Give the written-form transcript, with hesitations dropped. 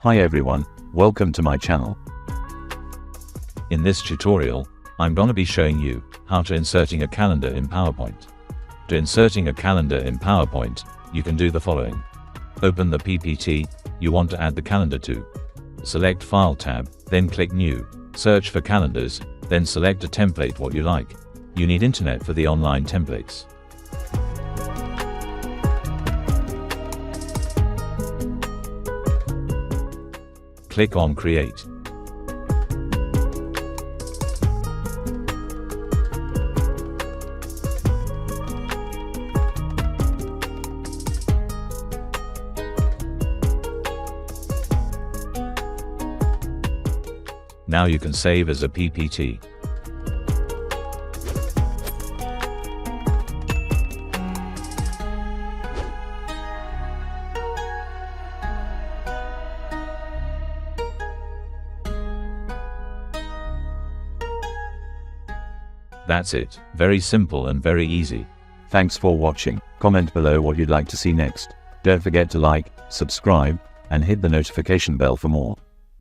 Hi everyone, welcome to my channel. In this tutorial, I'm gonna be showing you how to inserting a calendar in PowerPoint. To inserting a calendar in PowerPoint, you can do the following. Open the PPT you want to add the calendar to. Select File tab, then click New. Search for calendars, then select a template what you like. You need internet for the online templates. Click on Create. Now you can save as a PPT. That's it. Very simple and very easy. Thanks for watching. Comment below what you'd like to see next. Don't forget to like, subscribe, and hit the notification bell for more.